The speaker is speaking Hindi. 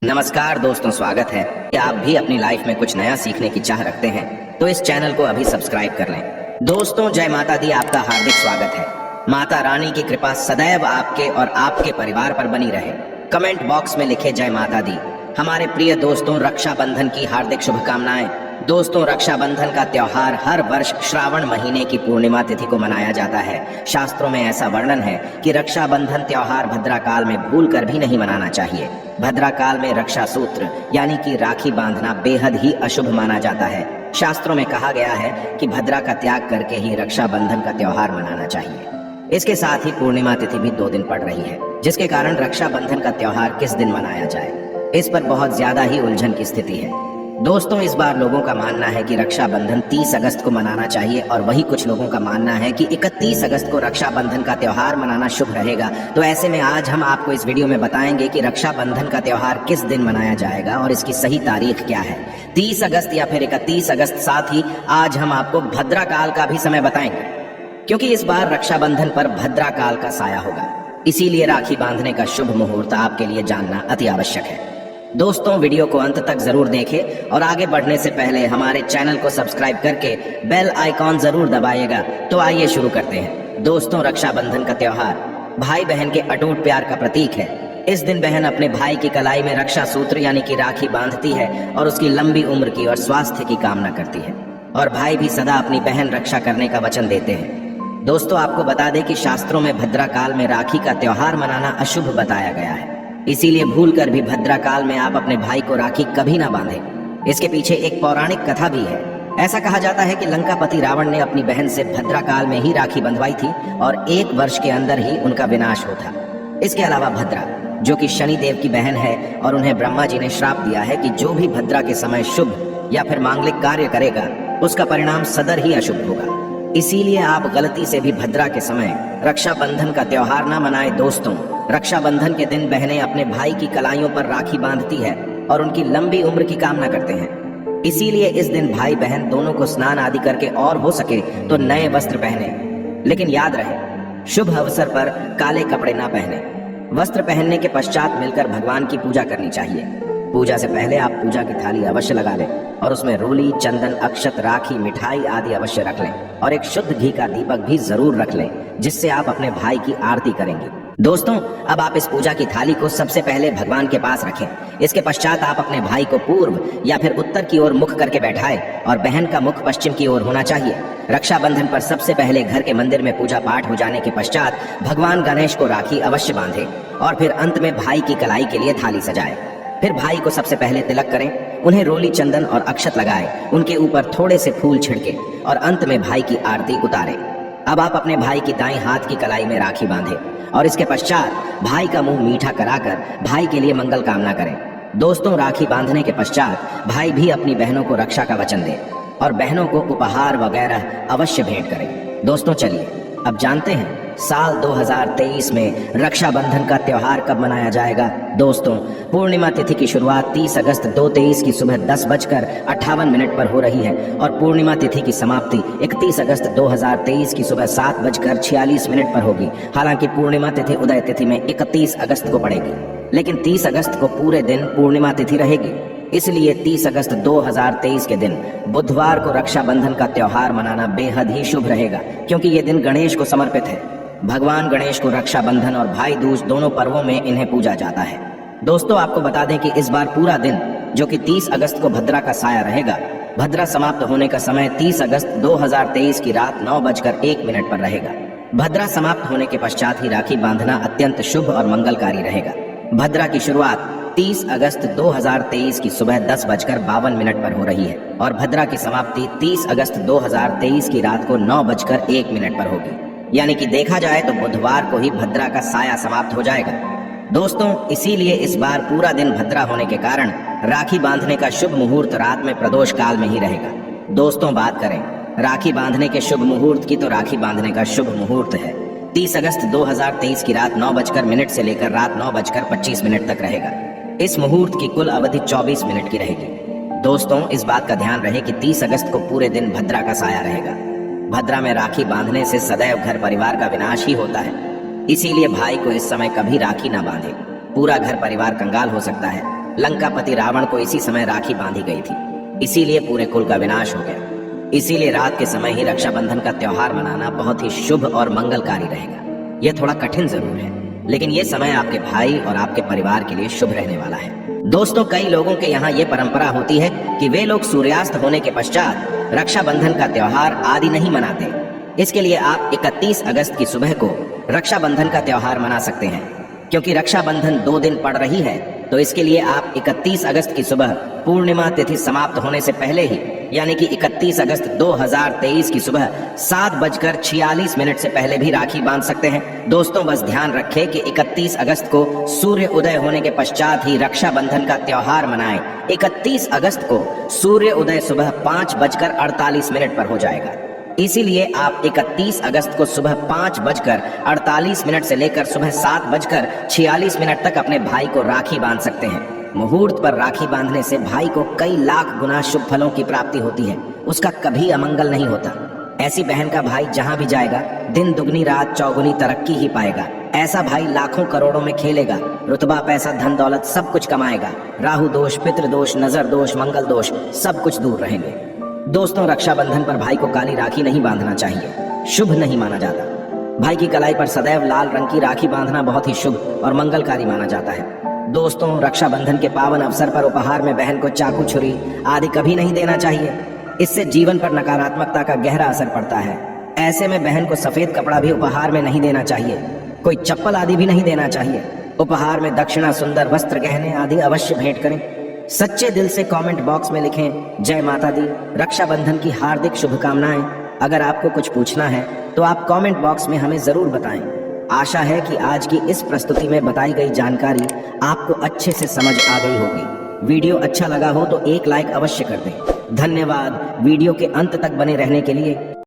नमस्कार दोस्तों, स्वागत है। क्या आप भी अपनी लाइफ में कुछ नया सीखने की चाह रखते हैं तो इस चैनल को अभी सब्सक्राइब कर लें। दोस्तों, जय माता दी, आपका हार्दिक स्वागत है। माता रानी की कृपा सदैव आपके और आपके परिवार पर बनी रहे। कमेंट बॉक्स में लिखे जय माता दी। हमारे प्रिय दोस्तों, रक्षाबंधन की हार्दिक शुभकामनाएं। दोस्तों, रक्षाबंधन का त्योहार हर वर्ष श्रावण महीने की पूर्णिमा तिथि को मनाया जाता है। शास्त्रों में ऐसा वर्णन है कि रक्षाबंधन त्योहार भद्रा काल में भूल कर भी नहीं मनाना चाहिए। भद्रा काल में रक्षा सूत्र यानी कि राखी बांधना बेहद ही अशुभ माना जाता है। शास्त्रों में कहा गया है कि भद्रा का त्याग करके ही रक्षाबंधन का त्योहार मनाना चाहिए। इसके साथ ही पूर्णिमा तिथि भी 2 दिन पड़ रही है, जिसके कारण रक्षाबंधन का त्योहार किस दिन मनाया जाए, इस पर बहुत ज्यादा ही उलझन की स्थिति है। दोस्तों, इस बार लोगों का मानना है कि रक्षाबंधन 30 अगस्त को मनाना चाहिए और वही कुछ लोगों का मानना है कि 31 अगस्त को रक्षाबंधन का त्योहार मनाना शुभ रहेगा। तो ऐसे में आज हम आपको इस वीडियो में बताएंगे कि रक्षाबंधन का त्योहार किस दिन मनाया जाएगा और इसकी सही तारीख क्या है, 30 अगस्त या फिर 31 अगस्त। साथ ही आज हम आपको भद्रा काल का भी समय बताएंगे, क्योंकि इस बार रक्षाबंधन पर भद्रा काल का साया होगा। इसीलिए राखी बांधने का शुभ मुहूर्त आपके लिए जानना अति आवश्यक है। दोस्तों, वीडियो को अंत तक जरूर देखें और आगे बढ़ने से पहले हमारे चैनल को सब्सक्राइब करके बेल आइकॉन जरूर दबाइएगा। तो आइए शुरू करते हैं। दोस्तों, रक्षाबंधन का त्योहार भाई बहन के अटूट प्यार का प्रतीक है। इस दिन बहन अपने भाई की कलाई में रक्षा सूत्र यानी कि राखी बांधती है और उसकी लंबी उम्र की और स्वास्थ्य की कामना करती है, और भाई भी सदा अपनी बहन रक्षा करने का वचन देते हैं। दोस्तों, आपको बता दें कि शास्त्रों में भद्रा काल में राखी का त्योहार मनाना अशुभ बताया गया है। इसीलिए भूल कर भी भद्रा काल में आप अपने भाई को राखी कभी ना बांधें। इसके पीछे एक पौराणिक कथा भी है। ऐसा कहा जाता है कि लंकापति रावण ने अपनी बहन से भद्रा काल में ही राखी बंधवाई थी और 1 वर्ष के अंदर ही उनका विनाश होता। इसके अलावा भद्रा, जो कि शनि देव की बहन है, और उन्हें ब्रह्मा जी ने श्राप दिया है कि जो भी भद्रा के समय शुभ या फिर मांगलिक कार्य करेगा उसका परिणाम सदर ही अशुभ होगा। इसीलिए आप गलती से भी भद्रा के समय रक्षाबंधन का त्योहार ना मनाएं। दोस्तों, रक्षाबंधन के दिन बहनें अपने भाई की कलाइयों पर राखी बांधती है और उनकी लंबी उम्र की कामना करते हैं। इसीलिए इस दिन भाई बहन दोनों को स्नान आदि करके और हो सके तो नए वस्त्र पहने। लेकिन याद रहे, शुभ अवसर पर काले कपड़े ना पहने। वस्त्र पहनने के पश्चात मिलकर भगवान की पूजा करनी चाहिए। पूजा से पहले आप पूजा की थाली अवश्य लगा लें और उसमें रोली, चंदन, अक्षत, राखी, मिठाई आदि अवश्य रख लें और एक शुद्ध घी का दीपक भी जरूर रख लें, जिससे आप अपने भाई की आरती करेंगे। दोस्तों, अब आप इस पूजा की थाली को सबसे पहले भगवान के पास रखें। इसके पश्चात आप अपने भाई को पूर्व या फिर उत्तर की ओर मुख करके बैठाएं और बहन का मुख पश्चिम की ओर होना चाहिए। रक्षाबंधन पर सबसे पहले घर के मंदिर में पूजा पाठ हो जाने के पश्चात भगवान गणेश को राखी अवश्य बांधे और फिर अंत में भाई की कलाई के लिए थाली सजाए। फिर भाई को सबसे पहले तिलक करें, उन्हें रोली, चंदन और अक्षत लगाए, उनके ऊपर थोड़े से फूल छिड़के और अंत में भाई की आरती उतारे। अब आप अपने भाई की दाईं हाथ की कलाई में राखी बांधे और इसके पश्चात भाई का मुंह मीठा कराकर भाई के लिए मंगल कामना करें। दोस्तों, राखी बांधने के पश्चात भाई भी अपनी बहनों को रक्षा का वचन दे और बहनों को उपहार वगैरह अवश्य भेंट करें। दोस्तों, चलिए अब जानते हैं साल 2023 में रक्षाबंधन का त्योहार कब मनाया जाएगा। दोस्तों, पूर्णिमा तिथि की शुरुआत 30 अगस्त 2023 की सुबह 10:58 पर हो रही है और पूर्णिमा तिथि की समाप्ति 31 अगस्त 2023 की सुबह 7:46 पर होगी। हालांकि पूर्णिमा तिथि उदय तिथि में 31 अगस्त को पड़ेगी, लेकिन 30 अगस्त को पूरे दिन पूर्णिमा तिथि रहेगी। इसलिए 30 अगस्त 2023 के दिन बुधवार को रक्षाबंधन का त्योहार मनाना बेहद ही शुभ रहेगा, क्योंकि ये दिन गणेश को समर्पित है। भगवान गणेश को रक्षाबंधन और भाई दूज दोनों पर्वों में इन्हें पूजा जाता है। दोस्तों, आपको बता दें कि इस बार पूरा दिन, जो कि 30 अगस्त को भद्रा का साया रहेगा, भद्रा समाप्त होने का समय 30 अगस्त 2023 की रात 9:01 पर रहेगा। भद्रा समाप्त होने के पश्चात ही राखी बांधना अत्यंत शुभ और मंगलकारी रहेगा। भद्रा की शुरुआत 30 अगस्त 2023 की सुबह 10:52 पर हो रही है और भद्रा की समाप्ति 30 अगस्त 2023 की रात को 9:01 पर होगी। यानी कि देखा जाए तो बुधवार को ही भद्रा का साया समाप्त हो जाएगा। दोस्तों, इसीलिए इस बार पूरा दिन भद्रा होने के कारण राखी बांधने का शुभ मुहूर्त रात में प्रदोष काल में ही रहेगा। दोस्तों, बात करें राखी बांधने के शुभ मुहूर्त की, तो राखी बांधने का शुभ मुहूर्त है 30 अगस्त 2023 की रात 9:00 से लेकर रात 9:25 तक रहेगा। इस मुहूर्त की कुल अवधि 24 मिनट की रहेगी। दोस्तों, इस बात का ध्यान रहे कि 30 अगस्त को पूरे दिन भद्रा का साया रहेगा। भद्रा में राखी बांधने से सदैव घर परिवार का विनाश ही होता है। इसीलिए भाई को इस समय कभी राखी ना बांधे, पूरा घर परिवार कंगाल हो सकता है। लंकापति रावण को इसी समय राखी बांधी गई थी, इसीलिए पूरे कुल का विनाश हो गया। इसीलिए रात के समय ही रक्षाबंधन का त्योहार मनाना बहुत ही शुभ और मंगलकारी रहेगा। यह थोड़ा कठिन जरूर है, लेकिन ये समय आपके भाई और आपके परिवार के लिए शुभ रहने वाला है। दोस्तों, कई लोगों के यहाँ ये परंपरा होती है कि वे लोग सूर्यास्त होने के पश्चात रक्षाबंधन का त्योहार आदि नहीं मनाते। इसके लिए आप 31 अगस्त की सुबह को रक्षाबंधन का त्योहार मना सकते हैं। क्योंकि रक्षाबंधन 2 दिन पड़ रही है, तो इसके लिए आप 31 अगस्त की सुबह पूर्णिमा तिथि समाप्त होने से पहले ही, यानी कि 31 अगस्त 2023 की सुबह 7:46 से पहले भी राखी बांध सकते हैं। दोस्तों, बस ध्यान रखें कि 31 अगस्त को सूर्य उदय होने के पश्चात ही रक्षाबंधन का त्योहार मनाएं। 31 अगस्त को सूर्य उदय सुबह 5:48 पर हो जाएगा। इसीलिए आप 31 अगस्त को सुबह 5:48 से लेकर सुबह 7:46 तक अपने भाई को राखी बांध सकते हैं। मुहूर्त पर राखी बांधने से भाई को कई लाख गुना शुभ फलों की प्राप्ति होती है, उसका कभी अमंगल नहीं होता। ऐसी बहन का भाई जहां भी जाएगा, दिन दुगनी रात चौगुनी तरक्की ही पाएगा। ऐसा भाई लाखों करोड़ों में खेलेगा, रुतबा पैसा धन दौलत सब कुछ कमाएगा। राहु दोष, पितृ दोष, नजर दोष, मंगल दोष सब कुछ दूर रहेंगे। दोस्तों, रक्षाबंधन पर भाई को काली राखी नहीं बांधना चाहिए, शुभ नहीं माना जाता। भाई की कलाई पर सदैव लाल रंग की राखी बांधना बहुत ही शुभ और मंगलकारी माना जाता है। दोस्तों, रक्षाबंधन के पावन अवसर पर उपहार में बहन को चाकू, छुरी आदि कभी नहीं देना चाहिए। इससे जीवन पर नकारात्मकता का गहरा असर पड़ता है। ऐसे में बहन को सफेद कपड़ा भी उपहार में नहीं देना चाहिए, कोई चप्पल आदि भी नहीं देना चाहिए। उपहार में दक्षिणा, सुंदर वस्त्र, गहने आदि अवश्य भेंट करें। सच्चे दिल से कमेंट बॉक्स में लिखें जय माता दी, रक्षाबंधन की हार्दिक शुभकामनाएं। अगर आपको कुछ पूछना है तो आप कमेंट बॉक्स में हमें जरूर बताएं। आशा है कि आज की इस प्रस्तुति में बताई गई जानकारी आपको अच्छे से समझ आ गई होगी। वीडियो अच्छा लगा हो तो एक लाइक अवश्य कर दें। धन्यवाद वीडियो के अंत तक बने रहने के लिए।